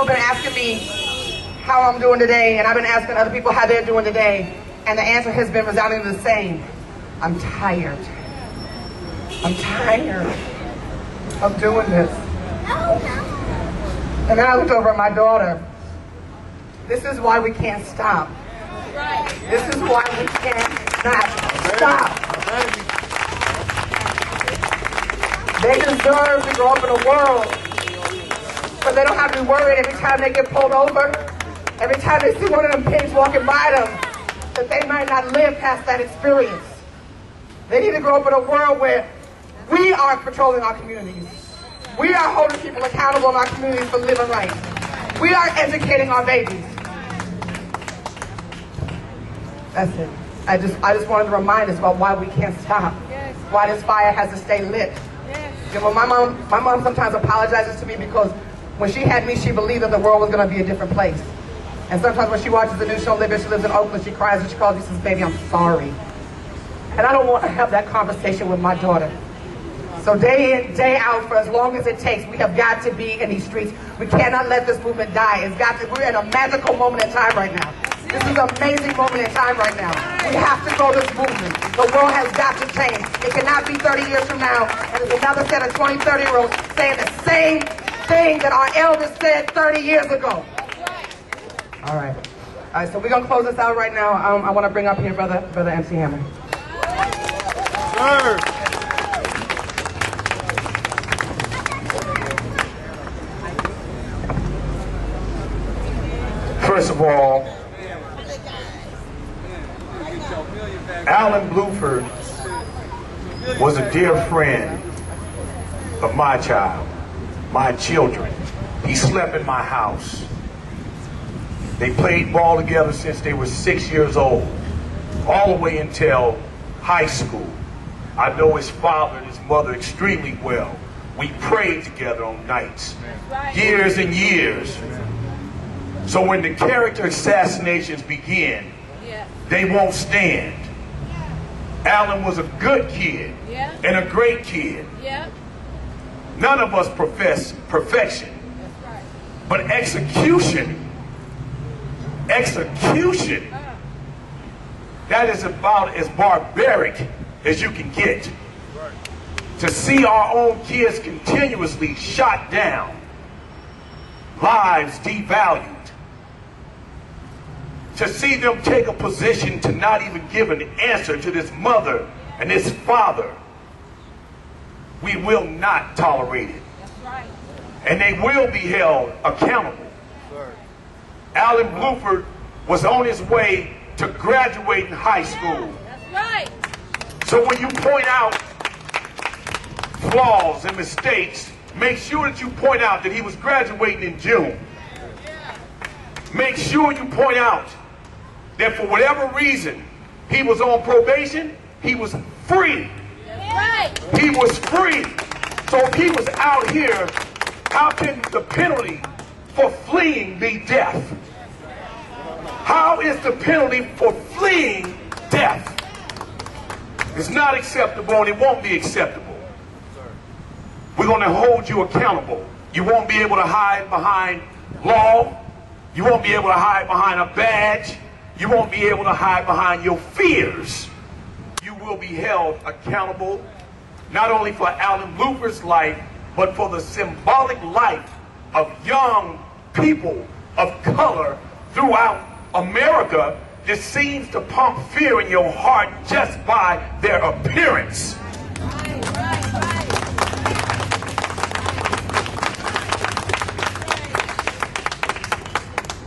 people have been asking me how I'm doing today, and I've been asking other people how they're doing today, and the answer has been resoundingly the same. I'm tired. I'm tired of doing this. And then I looked over at my daughter. This is why we can't stop. This is why we cannot stop. They deserve to grow up in a world where they don't have to be worried every time they get pulled over, every time they see one of them pigs walking by them, that they might not live past that experience. They need to grow up in a world where we are patrolling our communities. We are holding people accountable in our communities for living right. We are educating our babies. That's it. I just wanted to remind us about why we can't stop. Yes. Why this fire has to stay lit. Yes. You know, my mom sometimes apologizes to me because when she had me, she believed that the world was going to be a different place. And sometimes when she watches the new show, she lives in Oakland, she cries and she calls me and says, "Baby, I'm sorry." And I don't want to have that conversation with my daughter. So day in, day out, for as long as it takes, we have got to be in these streets. We cannot let this movement die. We're in a magical moment in time right now. This is an amazing moment in time right now. We have to grow this movement. The world has got to change. It cannot be 30 years from now, and there's another set of 20, 30-year-olds saying the same thing that our elders said 30 years ago. All right. All right, so we're going to close this out right now. I want to bring up here Brother MC Hammer. Sir. First of all, Alan Blueford was a dear friend of my child, my children. He slept in my house. They played ball together since they were 6 years old, all the way until high school. I know his father and his mother extremely well. We prayed together on nights, years and years. So when the character assassinations begin, they won't stand. Alan was a good kid and a great kid. None of us profess perfection. But execution, that is about as barbaric as you can get. To see our own kids continuously shot down, lives devalued, to see them take a position to not even give an answer to this mother and this father, we will not tolerate it. And they will be held accountable. Alan Blueford was on his way to graduating high school. So when you point out flaws and mistakes, make sure that you point out that he was graduating in June. Make sure you point out that for whatever reason he was on probation, he was free. He was free. So if he was out here, how can the penalty for fleeing be death? How is the penalty for fleeing death? It's not acceptable, and it won't be acceptable. We're going to hold you accountable. You won't be able to hide behind law. You won't be able to hide behind a badge. You won't be able to hide behind your fears. You will be held accountable, not only for Alan Blueford's life, but for the symbolic life of young people of color throughout America that seems to pump fear in your heart just by their appearance.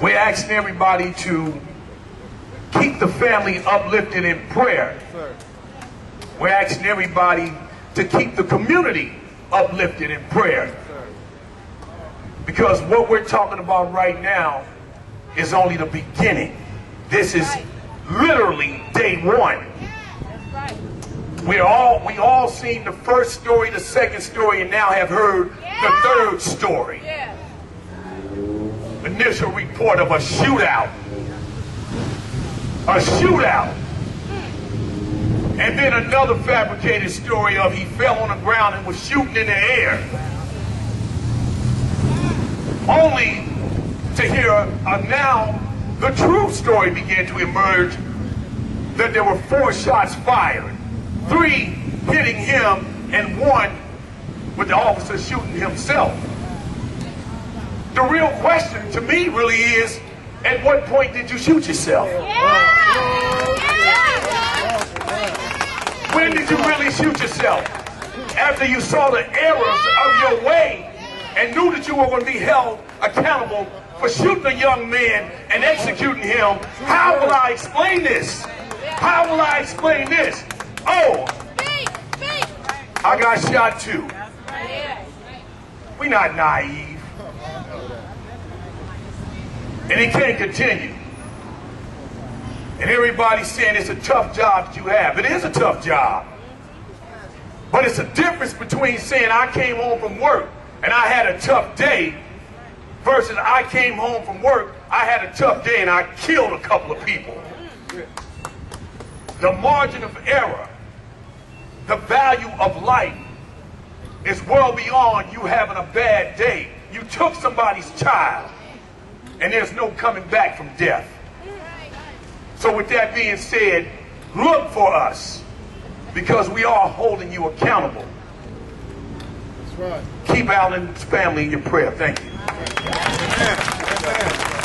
We're asking everybody to keep the family uplifted in prayer. We're asking everybody to keep the community uplifted in prayer. Because what we're talking about right now is only the beginning. This is literally day one. We all seen the first story, the second story, and now have heard the third story. Initial report of a shootout. A shootout. And then another fabricated story of he fell on the ground and was shooting in the air. Only to hear now the true story began to emerge, that there were 4 shots fired, 3 hitting him and 1 with the officer shooting himself. The real question to me really is, at what point did you shoot yourself? When did you really shoot yourself? After you saw the errors of your way and knew that you were going to be held accountable for shooting a young man and executing him. How will I explain this? How will I explain this? Oh, I got shot too. We're not naive. And it can't continue. And everybody's saying it's a tough job that you have. It is a tough job. But it's a difference between saying I came home from work and I had a tough day versus I came home from work, I had a tough day and I killed a couple of people. The margin of error, the value of life is well beyond you having a bad day. You took somebody's child and there's no coming back from death. So with that being said, look for us because we are holding you accountable. That's right. Keep Alan's family in your prayer. Thank you. Amen. Amen.